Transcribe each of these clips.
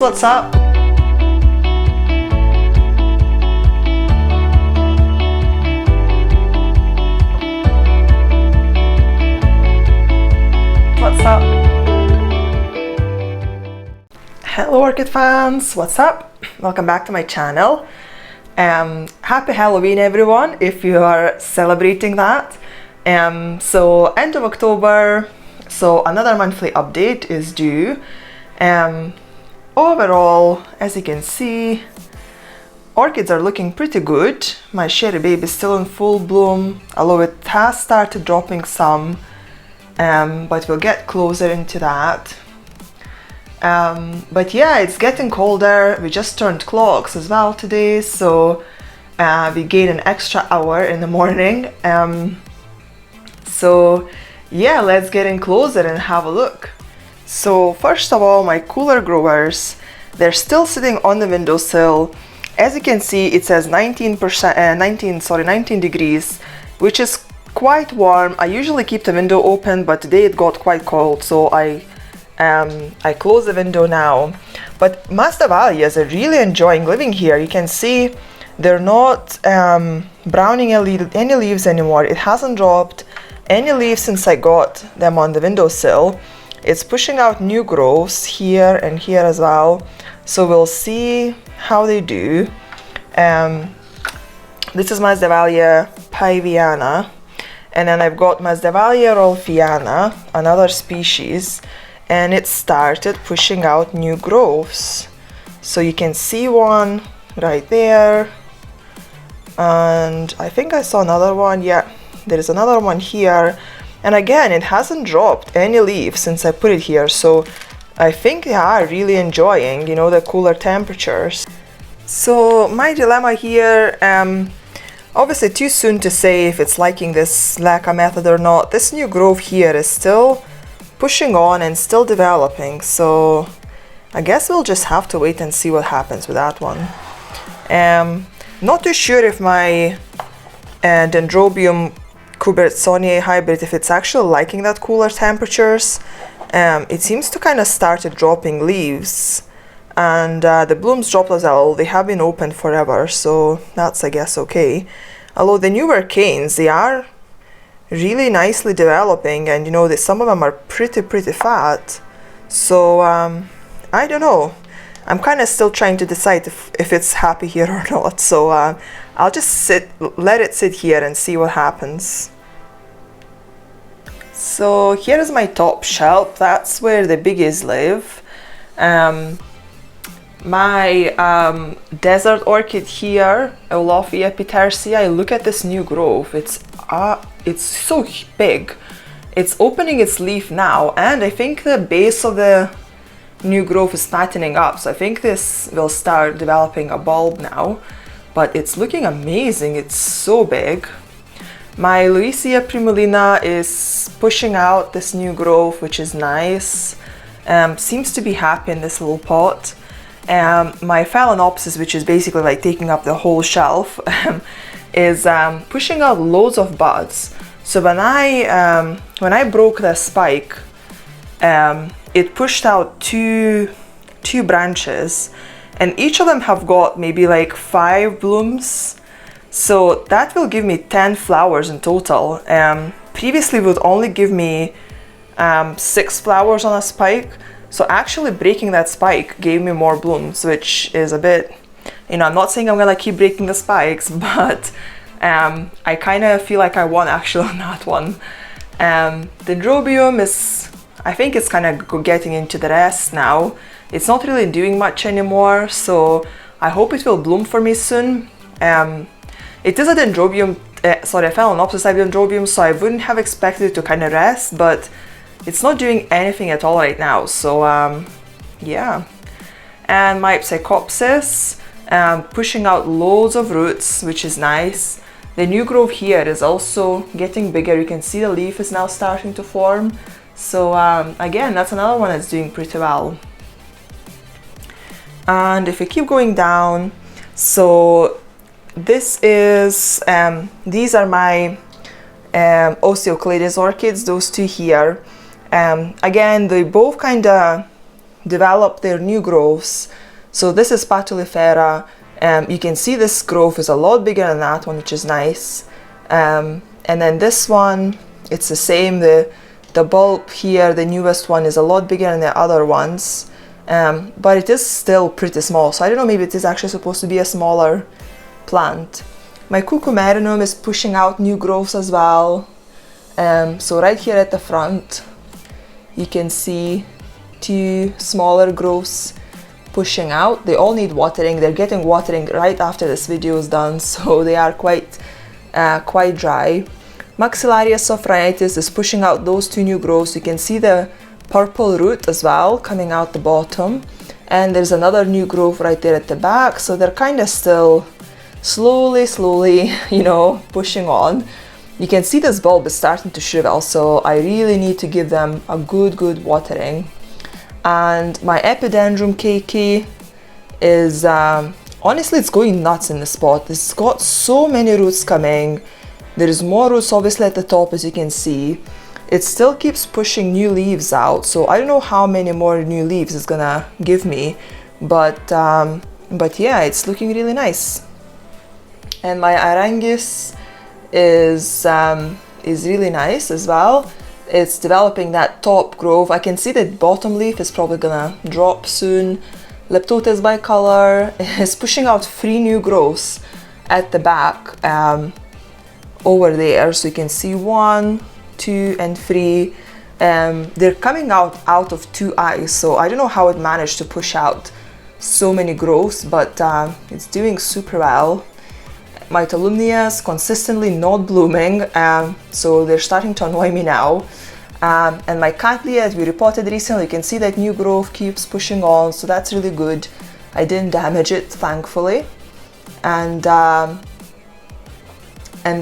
What's up? What's up? Hello orchid fans, what's up? Welcome back to my channel. Happy Halloween everyone if you are celebrating that. So end of October, so another monthly update is due. Overall, as you can see, orchids are looking pretty good. My cherry babe is still in full bloom, although it has started dropping some, but we'll get closer into that. But yeah, it's getting colder. We just turned clocks as well today, so we gain an extra hour in the morning. So yeah, let's get in closer and have a look. So first of all, my cooler growers, they're still sitting on the windowsill. As you can see, it says 19 degrees, which is quite warm. I usually keep the window open, but today it got quite cold, so I close the window now. But Masdevallias are really enjoying living here. You can see they're not browning any leaves anymore. It hasn't dropped any leaves since I got them on the windowsill. It's pushing out new growths here and here as well, so we'll see how they do. This is Masdevallia paiviana, and then I've got Masdevallia rolfiana, another species, and it started pushing out new growths. So you can see one right there, and I think I saw another one. Yeah, there is another one here. And again, it hasn't dropped any leaves since I put it here, so I think they are really enjoying, the cooler temperatures. So my dilemma here, obviously too soon to say if it's liking this laca method or not. This new growth here is still pushing on and still developing, so I guess we'll just have to wait and see what happens with that one. Not too sure if my Dendrobium Sonia hybrid, if it's actually liking that cooler temperatures. It seems to kind of started dropping leaves, and the blooms dropped as well. They have been open forever, so that's, I guess, okay. Although the newer canes, they are really nicely developing, and some of them are pretty fat. So I don't know. I'm kind of still trying to decide if it's happy here or not. So I'll just let it sit here and see what happens. So here is my top shelf. That's where the biggies live. My desert orchid here, Eulophia Petersia, look at this new growth. It's so big. It's opening its leaf now, and I think the base of the new growth is fattening up, so I think this will start developing a bulb now. But it's looking amazing. It's so big. My Luisia primulina is pushing out this new growth, which is nice. Seems to be happy in this little pot. My Phalaenopsis, which is basically like taking up the whole shelf, is pushing out loads of buds. So when I broke the spike, it pushed out two branches, and each of them have got maybe like 5 blooms. So that will give me 10 flowers in total. Previously it would only give me 6 flowers on a spike. So actually breaking that spike gave me more blooms, which is a bit, I'm not saying I'm gonna keep breaking the spikes, but I kind of feel like I won actually on that one. Dendrobium is, I think it's kind of getting into the rest now. It's not really doing much anymore, so I hope it will bloom for me soon. It is a Dendrobium, a Phalaenopsis type Dendrobium, so I wouldn't have expected it to kind of rest, but it's not doing anything at all right now, so yeah. And my Psychopsis, pushing out loads of roots, which is nice. The new growth here is also getting bigger. You can see the leaf is now starting to form. So again, that's another one that's doing pretty well. And if we keep going down, so this is, these are my Osteocladies orchids, those two here. Again, they both kind of develop their new growths. So this is Patulifera. You can see this growth is a lot bigger than that one, which is nice. And then this one, it's the same. The bulb here, the newest one, is a lot bigger than the other ones. But it is still pretty small. So I don't know, maybe it is actually supposed to be a smaller plant. My Cucumarinum is pushing out new growths as well. So right here at the front, you can see 2 smaller growths pushing out. They all need watering. They're getting watering right after this video is done, so they are quite dry. Maxillaria sophronetis is pushing out those 2 new growths. You can see the purple root as well coming out the bottom, and there's another new growth right there at the back. So they're kind of still slowly, you know, pushing on. You can see this bulb is starting to shrivel, so I really need to give them a good watering. And my Epidendrum Keiki is, honestly, it's going nuts in the spot. It's got so many roots coming. There's more roots obviously at the top, as you can see. It still keeps pushing new leaves out, so I don't know how many more new leaves it's gonna give me, but yeah, it's looking really nice. And my Arangus is really nice as well. It's developing that top growth. I can see the bottom leaf is probably gonna drop soon. Leptotes bicolor is pushing out 3 new growths at the back over there, so you can see 1, 2, and 3. They're coming out of 2 eyes, so I don't know how it managed to push out so many growths, but it's doing super well. My Tolumnias consistently not blooming, so they're starting to annoy me now. And my Cattleya, as we reported recently, you can see that new growth keeps pushing on, so that's really good. I didn't damage it, thankfully. And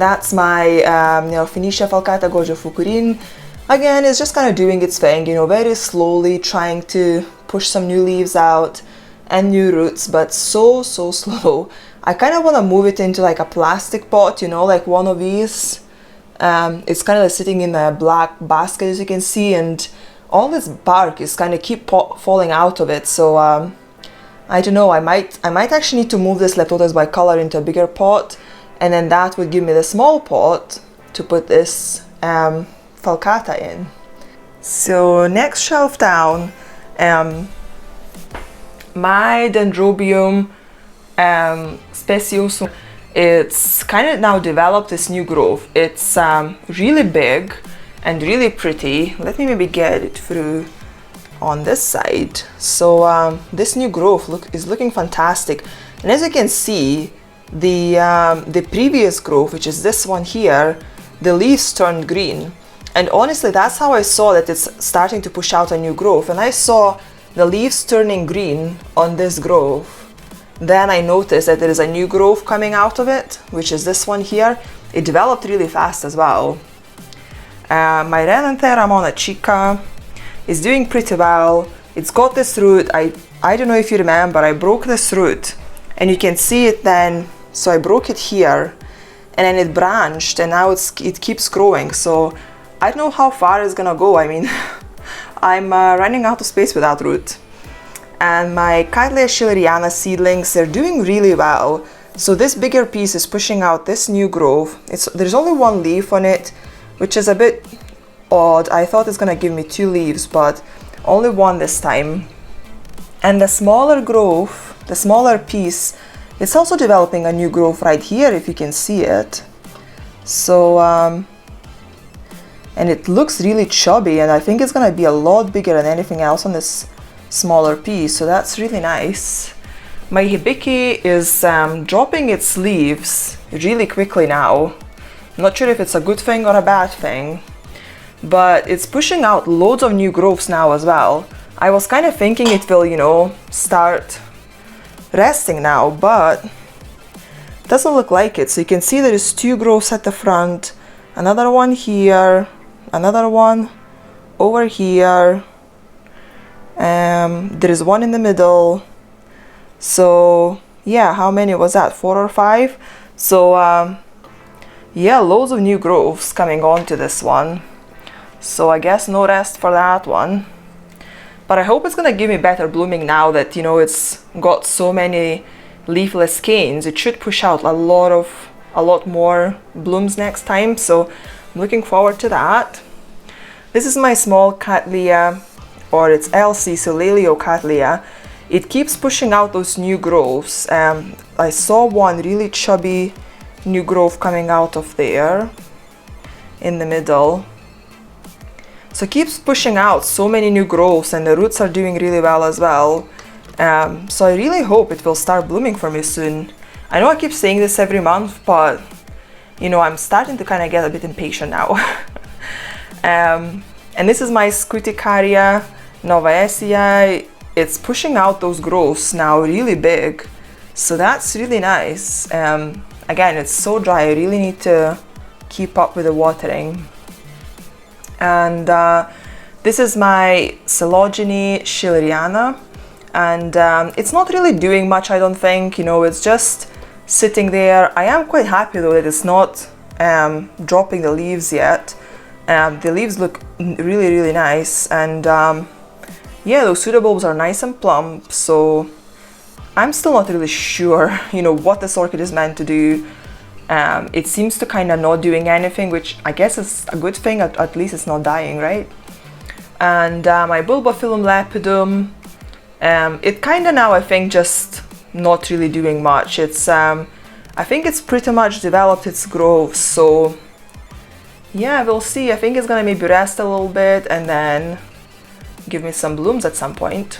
that's my Phoenicia falcata Gojo Fukurin. Again, it's just kind of doing its thing, you know, very slowly trying to push some new leaves out and new roots, but so slow. I kind of want to move it into like a plastic pot, you know, like one of these. It's kind of like sitting in a black basket, as you can see, and all this bark is kind of keep falling out of it. So I don't know, I might actually need to move this Leptotes bicolor into a bigger pot, and then that would give me the small pot to put this falcata in. So next shelf down, my Dendrobium Speciosum, it's kind of now developed this new growth. It's really big and really pretty. Let me maybe get it through on this side. So this new growth is looking fantastic, and as you can see, the previous growth, which is this one here, the leaves turned green, and honestly that's how I saw that it's starting to push out a new growth. And I saw the leaves turning green on this growth. Then I noticed that there is a new growth coming out of it, which is this one here. It developed really fast as well. My Theramonachica is doing pretty well. It's got this root. I don't know if you remember, I broke this root, and you can see it then. So I broke it here, and then it branched, and now it keeps growing. So I don't know how far it's gonna go. I mean, I'm running out of space with that root. And my Celogeny Shilariana seedlings, they're doing really well. So this bigger piece is pushing out this new growth. There's only 1 leaf on it, which is a bit odd. I thought it's gonna give me 2 leaves, but only 1 this time. And the smaller growth, the smaller piece, it's also developing a new growth right here, if you can see it. So and it looks really chubby, and I think it's gonna be a lot bigger than anything else on this smaller piece, so that's really nice. My Hibiki is dropping its leaves really quickly now. I'm not sure if it's a good thing or a bad thing, but it's pushing out loads of new growths now as well. I was kind of thinking it will, you know, start resting now, but it doesn't look like it. So you can see there is 2 growths at the front, another one here, another one over here. There is 1 in the middle. So yeah, how many was that, 4 or 5? So yeah, loads of new growths coming on to this one, so I guess no rest for that one. But I hope it's gonna give me better blooming now that, you know, it's got so many leafless canes. It should push out a lot more blooms next time, so I'm looking forward to that. This is my small Cattleya, or it's Elsie Celeliocatlia. It keeps pushing out those new growths. I saw one really chubby new growth coming out of there in the middle. So it keeps pushing out so many new growths, and the roots are doing really well as well. So I really hope it will start blooming for me soon. I know I keep saying this every month, but you know, I'm starting to kind of get a bit impatient now. And this is my Scuticaria novaecia. It's pushing out those growths now really big, so that's really nice. Again, it's so dry, I really need to keep up with the watering. And this is my Celogeny Shilariana, and it's not really doing much, I don't think, you know, it's just sitting there. I am quite happy though that it's not dropping the leaves yet. The leaves look really nice, and yeah, those pseudobulbs are nice and plump, so I'm still not really sure, you know, what this orchid is meant to do. It seems to kind of not doing anything, which I guess is a good thing, at least it's not dying, right? And my Bulbophyllum lepidum, it kind of now, I think, just not really doing much. It's I think it's pretty much developed its growth, so yeah, we'll see. I think it's gonna maybe rest a little bit and then give me some blooms at some point.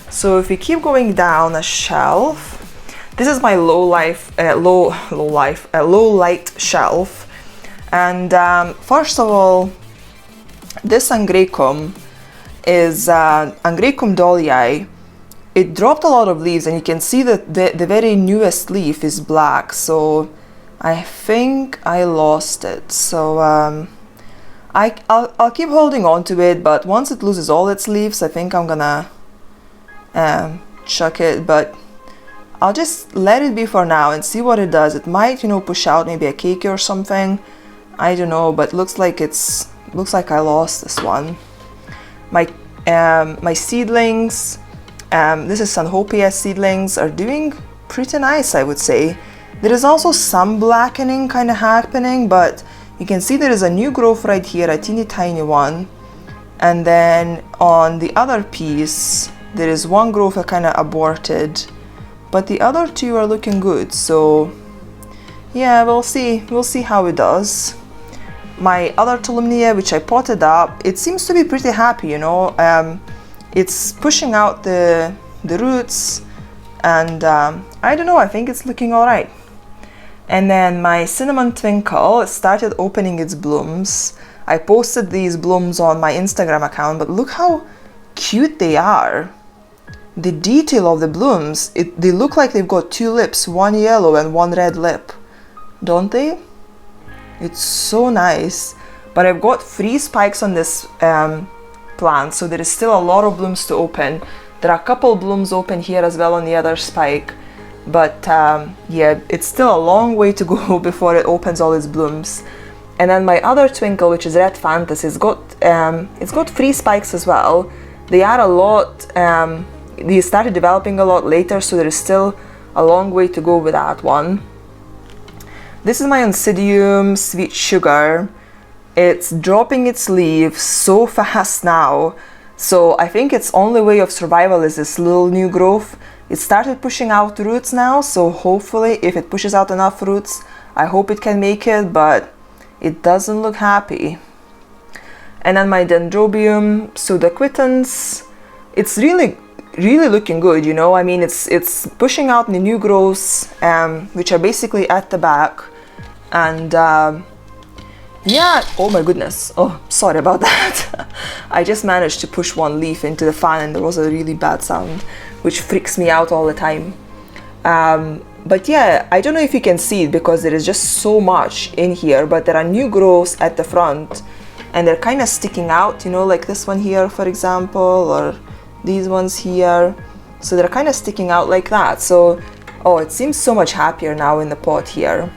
So if we keep going down a shelf, this is my low light shelf, and first of all, this Angraecum is Angraecum dollii. It dropped a lot of leaves, and you can see that the very newest leaf is black, so I think I lost it. So I'll keep holding on to it, but once it loses all its leaves, I think I'm gonna chuck it, but I'll just let it be for now and see what it does. It might, you know, push out maybe a Keiki or something, I don't know, but looks like I lost this one. My seedlings, this is Sanhopia seedlings, are doing pretty nice, I would say. There is also some blackening kind of happening, but you can see there is a new growth right here, a teeny tiny one, and then on the other piece there is one growth that kind of aborted, but the other two are looking good. So yeah, we'll see how it does. My other Tolumnia, which I potted up, it seems to be pretty happy, you know. It's pushing out the roots, and I don't know, I think it's looking all right. And then my cinnamon Twinkle started opening its blooms. I posted these blooms on my Instagram account, but look how cute they are. The detail of the blooms, they look like they've got two lips, one yellow and one red lip, don't they? It's so nice. But I've got 3 spikes on this plant, so there is still a lot of blooms to open. There are a couple blooms open here as well on the other spike, but yeah, it's still a long way to go before it opens all its blooms. And then my other Twinkle, which is Red Fantasy, it's got 3 spikes as well. They are a lot, they started developing a lot later, so there is still a long way to go with that one. This is my Incidium Sweet Sugar. It's dropping its leaves so fast now, so I think its only way of survival is this little new growth. It started pushing out roots now, so hopefully if it pushes out enough roots, I hope it can make it, but it doesn't look happy. And then my Dendrobium Pseudoquitans, it's really looking good, you know. I mean, it's pushing out the new growths, which are basically at the back, and yeah, oh my goodness, oh sorry about that. I just managed to push one leaf into the fan and there was a really bad sound, which freaks me out all the time. But yeah, I don't know if you can see it because there is just so much in here, but there are new growths at the front and they're kind of sticking out, you know, like this one here, for example, or these ones here. So they're kind of sticking out like that. So, oh, it seems so much happier now in the pot here.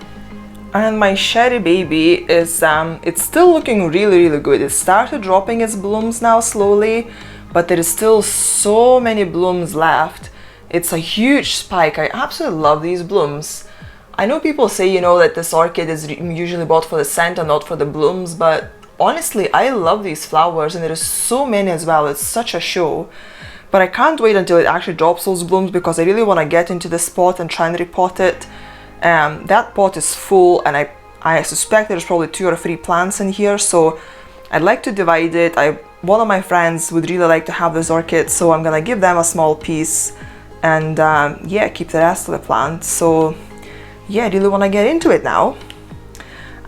And my Sherry Baby is, it's still looking really good. It started dropping its blooms now slowly, but there is still so many blooms left. It's a huge spike. I absolutely love these blooms. I know people say, you know, that this orchid is usually bought for the scent and not for the blooms, but honestly, I love these flowers, and there is so many as well. It's such a show. But I can't wait until it actually drops those blooms, because I really want to get into this pot and try and repot it. That pot is full, and I suspect there's probably 2 or 3 plants in here, so I'd like to divide it. One of my friends would really like to have this orchid, so I'm gonna give them a small piece, and yeah, keep the rest of the plant. So yeah, I really want to get into it now.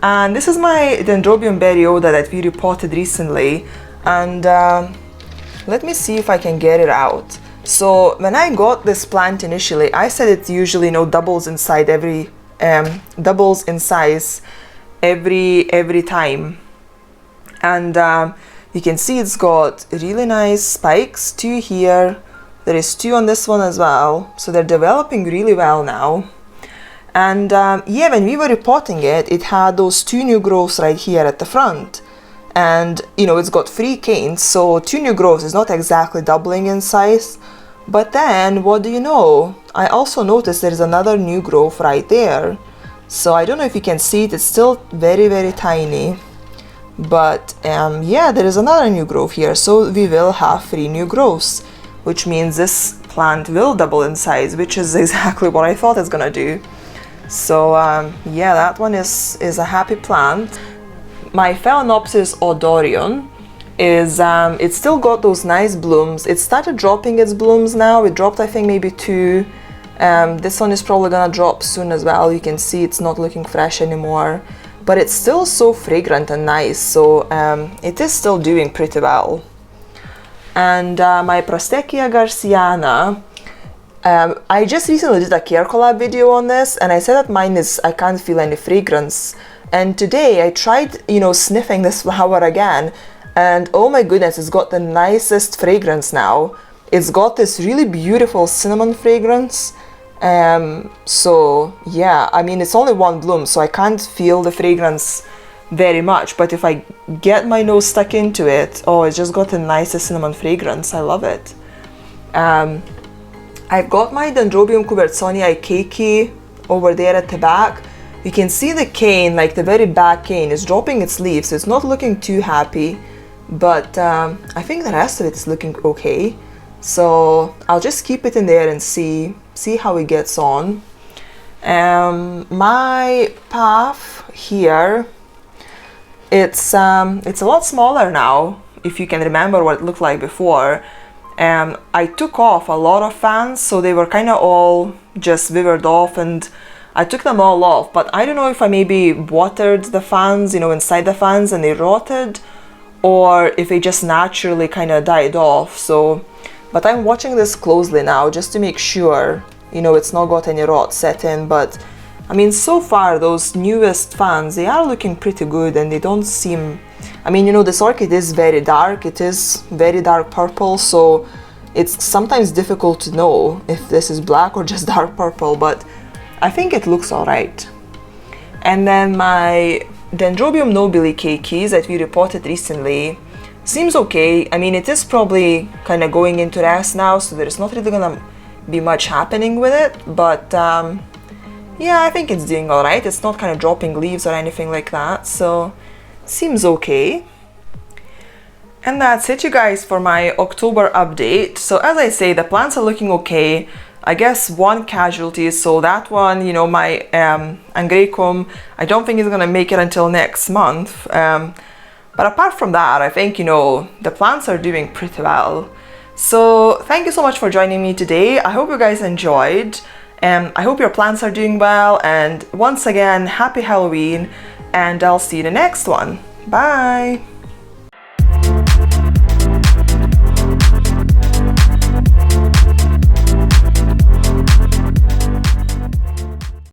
And this is my Dendrobium Period that we repotted recently, and let me see if I can get it out. So when I got this plant initially, I said it usually, you know, doubles in size every time. And you can see it's got really nice spikes, 2 here. There is 2 on this one as well. So they're developing really well now. And yeah, when we were repotting it, it had those 2 new growths right here at the front. And you know, it's got 3 canes, so 2 new growths is not exactly doubling in size. But then, what do you know? I also noticed there is another new growth right there. So I don't know if you can see it, it's still very, very tiny. But yeah, there is another new growth here, so we will have 3 new growths, which means this plant will double in size, which is exactly what I thought it's gonna do. So yeah, that one is a happy plant. My Phalaenopsis odorion is, it's still got those nice blooms. It started dropping its blooms now. It dropped, I think, maybe 2. This one is probably gonna drop soon as well. You can see it's not looking fresh anymore, but it's still so fragrant and nice, so it is still doing pretty well. And my Prostechia garciana, I just recently did a care collab video on this, and I said that mine is, I can't feel any fragrance. And today I tried, you know, sniffing this flower again, and oh my goodness, it's got the nicest fragrance now. It's got this really beautiful cinnamon fragrance. So yeah, I mean, it's only 1 bloom, so I can't feel the fragrance very much, but if I get my nose stuck into it, oh, it's just got the nicest cinnamon fragrance. I love it. I've got my Dendrobium Cubertsonii Keiki over there at the back. You can see the cane, like the very back cane, is dropping its leaves, so it's not looking too happy, but I think the rest of it is looking okay. So I'll just keep it in there and see how it gets on. My path here, it's a lot smaller now, if you can remember what it looked like before. I took off a lot of fans, so they were kind of all just withered off, and I took them all off, but I don't know if I maybe watered the fans, you know, inside the fans, and they rotted, or if they just naturally kind of died off. So, but I'm watching this closely now just to make sure, you know, it's not got any rot set in. But I mean, so far those newest fans, they are looking pretty good, and they don't seem, I mean, you know, this orchid is very dark. It is very dark purple, so it's sometimes difficult to know if this is black or just dark purple, but I think it looks alright. And then my Dendrobium nobile Keikis that we repotted recently seems okay. I mean, it is probably kind of going into rest now, so there's not really gonna be much happening with it, but yeah, I think it's doing alright. It's not kind of dropping leaves or anything like that, so seems okay. And that's it, you guys, for my October update. So as I say, the plants are looking okay. I guess 1 casualty, so that one, you know, my Angraecum, I don't think it's gonna make it until next month. But apart from that, I think, you know, the plants are doing pretty well. So thank you so much for joining me today. I hope you guys enjoyed. I hope your plants are doing well, and once again, happy Halloween, and I'll see you in the next one. Bye!